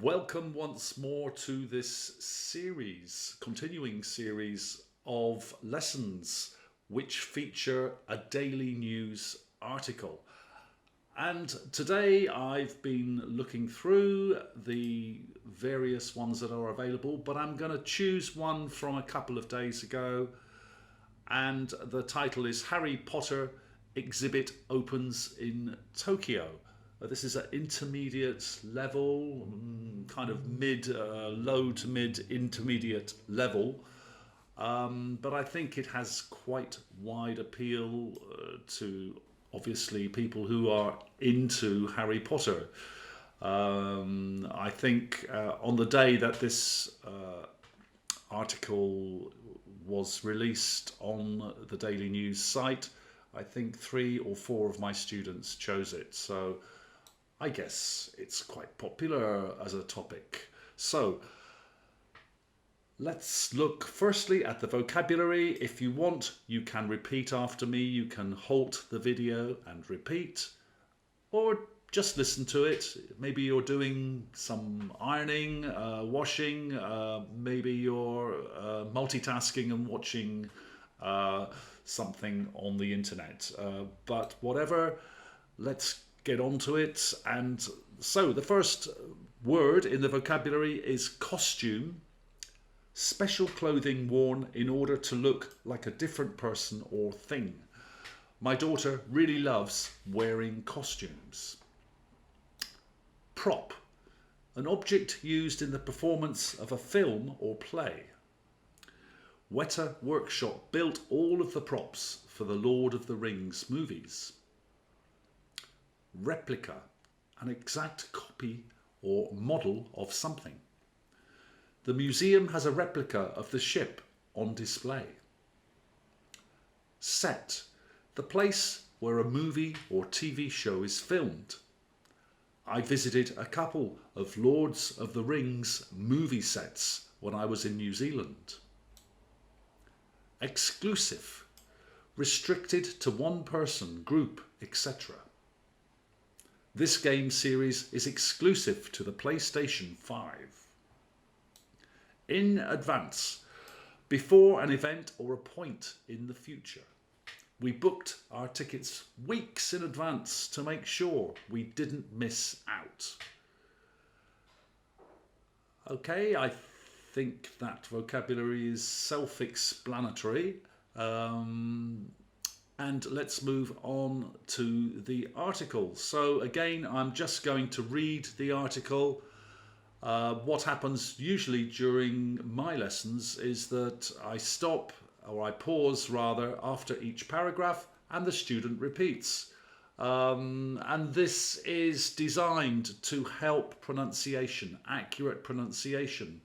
Welcome once more to this continuing series of lessons which feature a daily news article. And today I've been looking through the various ones that are available, but I'm going to choose one from a couple of days ago, and the title is Harry Potter Exhibit Opens in Tokyo. This is an intermediate level, kind of low to mid intermediate level, but I think it has quite wide appeal to obviously people who are into Harry Potter. I think on the day that this article was released on the Daily News site, I think 3 or 4 of my students chose it. So I guess it's quite popular as a topic. So let's look firstly at the vocabulary. If you want, you can repeat after me. You can halt the video and repeat, or just listen to it. Maybe you're doing some ironing, washing, maybe you're multitasking and watching something on the internet. But whatever, let's get onto it. And so the first word in the vocabulary is costume. Special clothing worn in order to look like a different person or thing. My daughter really loves wearing costumes. Prop. An object used in the performance of a film or play. Weta Workshop built all of the props for the Lord of the Rings movies. Replica, an exact copy or model of something. The museum has a replica of the ship on display. Set, the place where a movie or TV show is filmed. I visited a couple of Lords of the Rings movie sets when I was in New Zealand. Exclusive, restricted to one person, group, etc. This game series is exclusive to the PlayStation 5. In advance, before an event or a point in the future. We booked our tickets weeks in advance to make sure we didn't miss out. Okay, I think that vocabulary is self-explanatory. And let's move on to the article. So again, I'm just going to read the article. What happens usually during my lessons is that I stop, or I pause rather, after each paragraph, and the student repeats. And this is designed to help pronunciation, accurate pronunciation.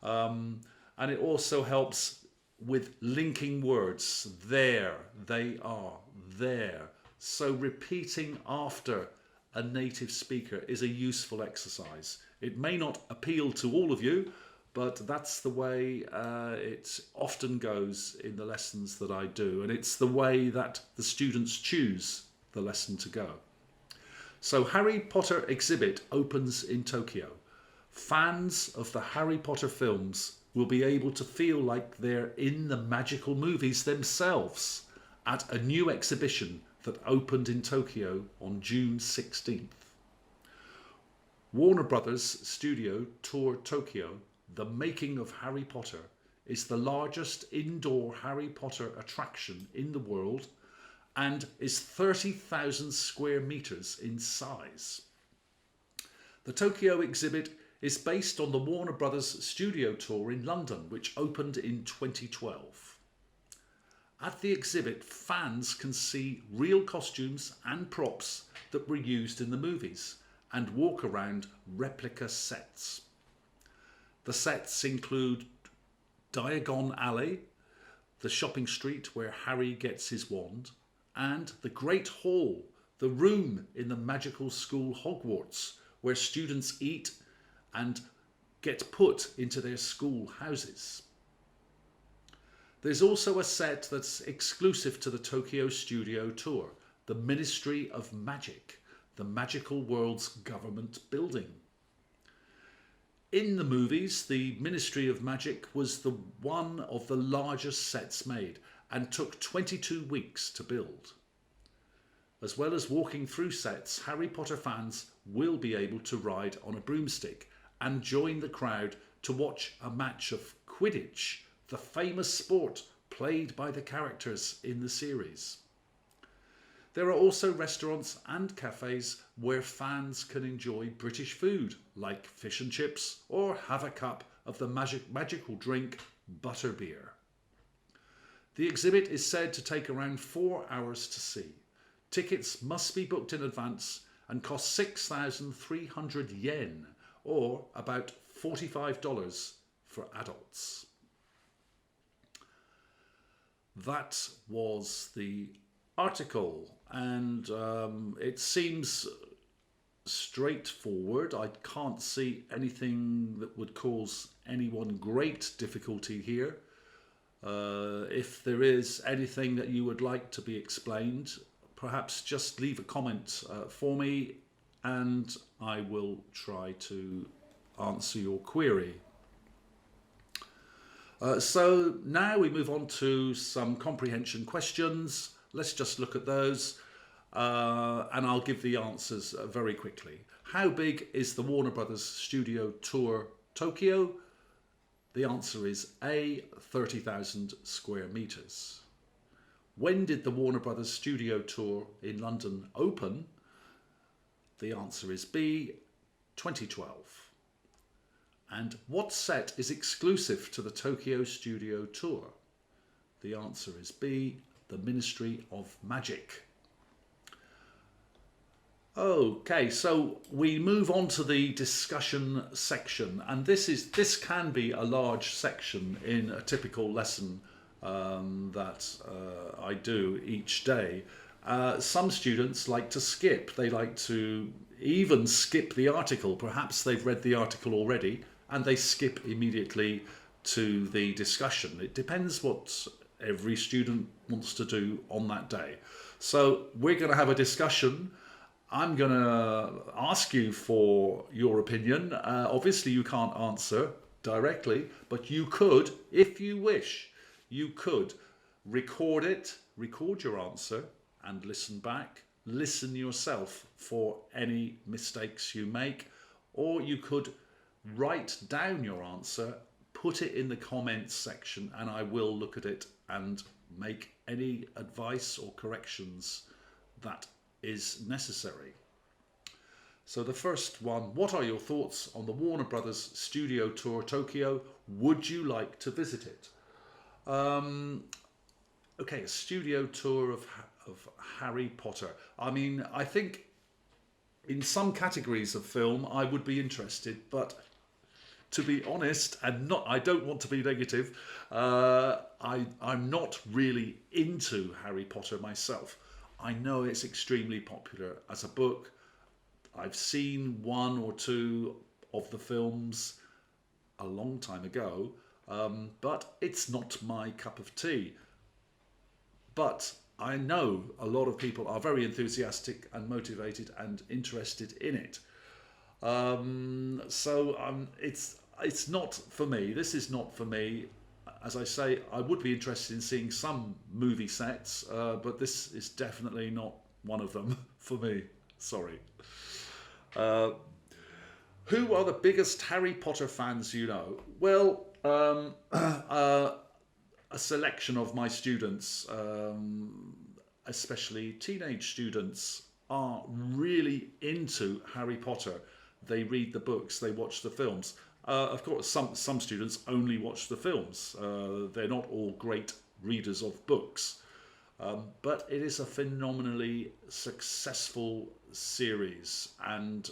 And it also helps with linking words. There, they are, there. So repeating after a native speaker is a useful exercise. It may not appeal to all of you, but that's the way it often goes in the lessons that I do. And it's the way that the students choose the lesson to go. So Harry Potter exhibit opens in Tokyo. Fans of the Harry Potter films will be able to feel like they're in the magical movies themselves at a new exhibition that opened in Tokyo on June 16th. Warner Brothers Studio Tour Tokyo, The Making of Harry Potter, is the largest indoor Harry Potter attraction in the world and is 30,000 square meters in size. The Tokyo exhibit is based on the Warner Brothers Studio Tour in London, which opened in 2012. At the exhibit, fans can see real costumes and props that were used in the movies and walk around replica sets. The sets include Diagon Alley, the shopping street where Harry gets his wand, and the Great Hall, the room in the magical school Hogwarts, where students eat and get put into their school houses. There's also a set that's exclusive to the Tokyo Studio Tour, the Ministry of Magic, the magical world's government building. In the movies, the Ministry of Magic was the one of the largest sets made and took 22 weeks to build. As well as walking through sets, Harry Potter fans will be able to ride on a broomstick and join the crowd to watch a match of Quidditch, the famous sport played by the characters in the series. There are also restaurants and cafes where fans can enjoy British food like fish and chips or have a cup of the magical drink butterbeer. The exhibit is said to take around 4 hours to see. Tickets must be booked in advance and cost 6,300 yen or about $45 for adults. That was the article, and it seems straightforward. I can't see anything that would cause anyone great difficulty here. If there is anything that you would like to be explained, perhaps just leave a comment for me and I will try to answer your query. So now we move on to some comprehension questions. Let's just look at those and I'll give the answers very quickly. How big is the Warner Brothers Studio Tour Tokyo? The answer is A, 30,000 square meters. When did the Warner Brothers Studio Tour in London open? The answer is B, 2012. And what set is exclusive to the Tokyo Studio Tour? The answer is B, the Ministry of Magic. Okay, so we move on to the discussion section, and this can be a large section in a typical lesson that I do each day. Some students like to skip. They like to even skip the article. Perhaps they've read the article already and they skip immediately to the discussion. It depends what every student wants to do on that day. So we're going to have a discussion. I'm going to ask you for your opinion. Obviously you can't answer directly, but you could, if you wish, you could record it, record your answer and listen back. Listen yourself for any mistakes you make, or you could write down your answer, put it in the comments section, and I will look at it and make any advice or corrections that is necessary. So the first one, what are your thoughts on the Warner Brothers Studio Tour Tokyo? Would you like to visit it? Okay, a studio tour of Harry Potter. I mean, I think in some categories of film I would be interested, but to be honest, and I don't want to be negative, I'm not really into Harry Potter myself. I know it's extremely popular as a book. I've seen one or two of the films a long time ago, but it's not my cup of tea. But I know a lot of people are very enthusiastic and motivated and interested in it. It's not for me. This is not for me. As I say, I would be interested in seeing some movie sets, but this is definitely not one of them for me. Sorry. Who are the biggest Harry Potter fans you know? Well, a selection of my students, especially teenage students, are really into Harry Potter. They read the books, they watch the films. Of course, some students only watch the films. They're not all great readers of books. But it is a phenomenally successful series, and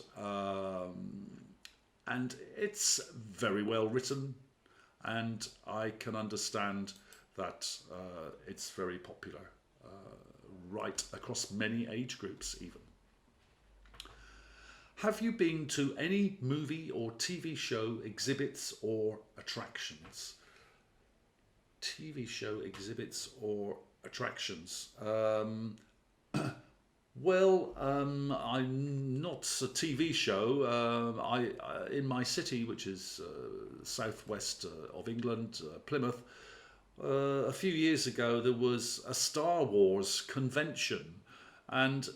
it's very well written, and I can understand that it's very popular right across many age groups even. Have you been to any movie or TV show exhibits or attractions? TV show exhibits or attractions. Well, I'm not a TV show. In my city, which is southwest of England, Plymouth, a few years ago there was a Star Wars convention, and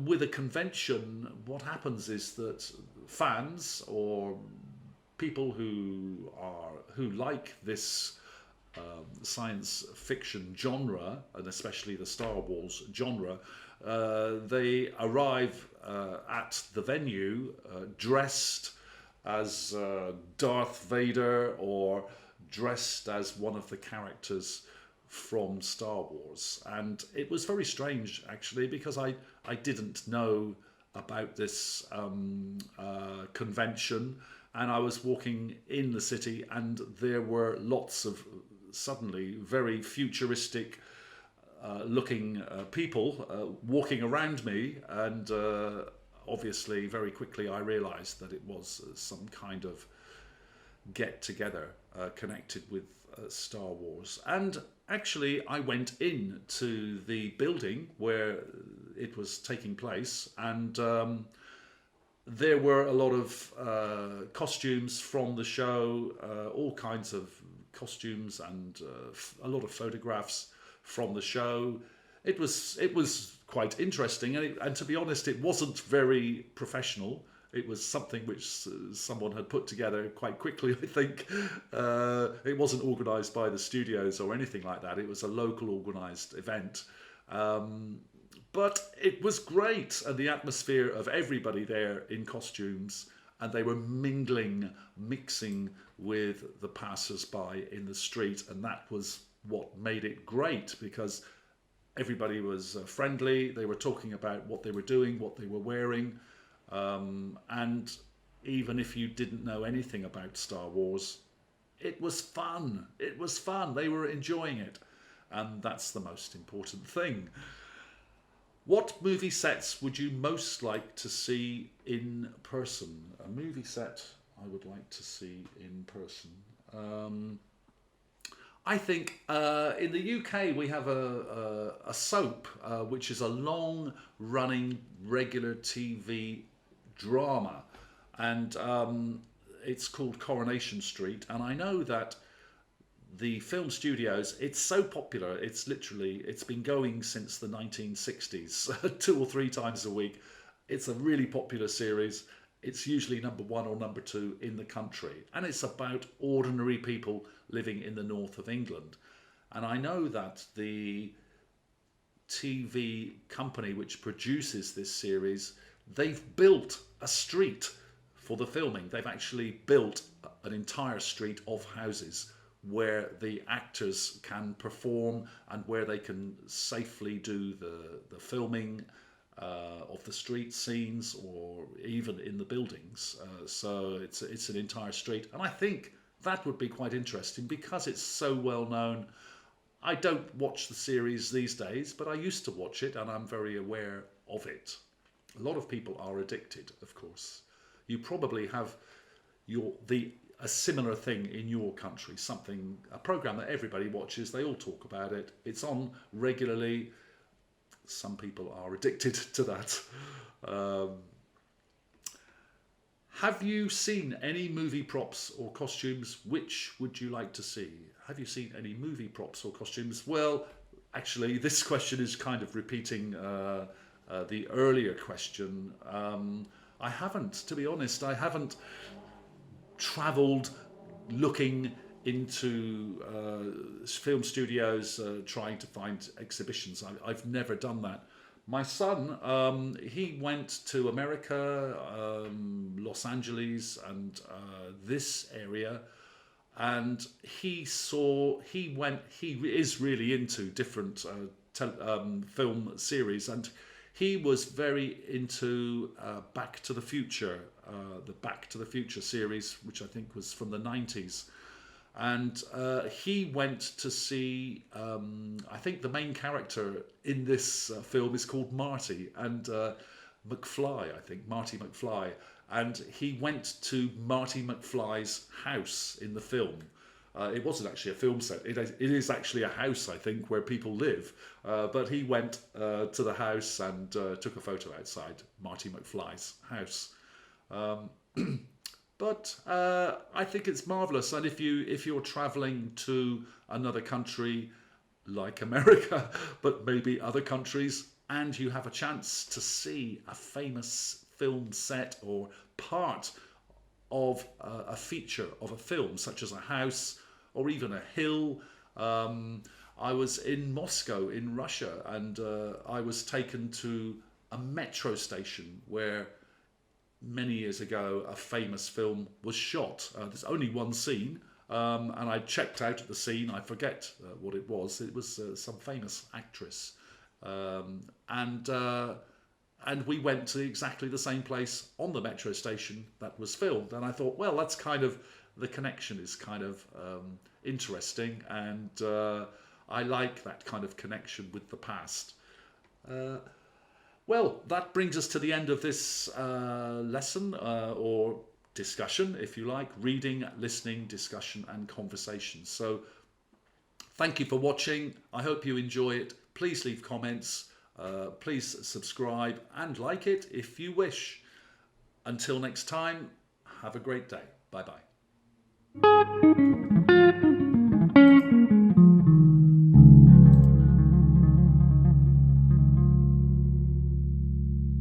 with a convention, what happens is that fans or people who like this science fiction genre, and especially the Star Wars genre, they arrive at the venue dressed as Darth Vader or dressed as one of the characters from Star Wars. And it was very strange, actually, because I didn't know about this convention, and I was walking in the city, and there were lots of suddenly very futuristic looking people walking around me, and obviously very quickly I realized that it was some kind of get together connected with Star Wars. And actually I went in to the building where it was taking place, and there were a lot of costumes from the show, all kinds of costumes, and a lot of photographs from the show. It was quite interesting, and to be honest, it wasn't very professional. It was something which someone had put together quite quickly, I think. It wasn't organised by the studios or anything like that. It was a local organised event. But it was great, and the atmosphere of everybody there in costumes, and they were mixing with the passers-by in the street, and that was what made it great, because everybody was friendly. They were talking about what they were doing, what they were wearing, and even if you didn't know anything about Star Wars, it was fun. It was fun. They were enjoying it, and that's the most important thing. What movie sets would you most like to see in person? A movie set I would like to see in person. I think in the UK we have a soap which is a long running regular TV drama, and it's called Coronation Street, and I know that the film studios, it's so popular, it's been going since the 1960s, 2 or 3 times a week. It's a really popular series. It's usually number 1 or number 2 in the country, and it's about ordinary people living in the north of England. And I know that the TV company which produces this series, they've built a street for the filming. They've actually built an entire street of houses where the actors can perform and where they can safely do the filming of the street scenes, or even in the buildings. So it's an entire street, and I think that would be quite interesting because it's so well known. I don't watch the series these days, but I used to watch it, and I'm very aware of it. A lot of people are addicted, of course. You probably have a similar thing in your country, a program that everybody watches. They all talk about it. It's on regularly. Some people are addicted to that. Have you seen any movie props or costumes? Which would you like to see? Have you seen any movie props or costumes? Well, actually, this question is kind of repeating the earlier question. I haven't, to be honest. I haven't travelled looking into film studios trying to find exhibitions. I've never done that. My son, he went to America, Los Angeles, and this area, and he is really into different film series, and he was very into Back to the Future, the Back to the Future series, which I think was from the 90s. And he went to see, I think the main character in this film is called Marty, and McFly, I think, Marty McFly. And he went to Marty McFly's house in the film. It wasn't actually a film set. It is actually a house, I think, where people live. But he went to the house and took a photo outside Marty McFly's house. But I think it's marvellous. And if you're travelling to another country like America, but maybe other countries, and you have a chance to see a famous film set or part of a feature of a film, such as a house or even a hill. I was in Moscow in Russia, and I was taken to a metro station where many years ago a famous film was shot. There's only one scene, and I checked out at the scene. I forget what it was. It was some famous actress, and we went to exactly the same place on the metro station that was filmed. And I thought, well, that's kind of, the connection is kind of interesting, and I like that kind of connection with the past. Well, that brings us to the end of this lesson, or discussion, if you like. Reading, listening, discussion and conversation. So thank you for watching. I hope you enjoy it. Please leave comments. Please subscribe and like it if you wish. Until next time, have a great day. Bye-bye.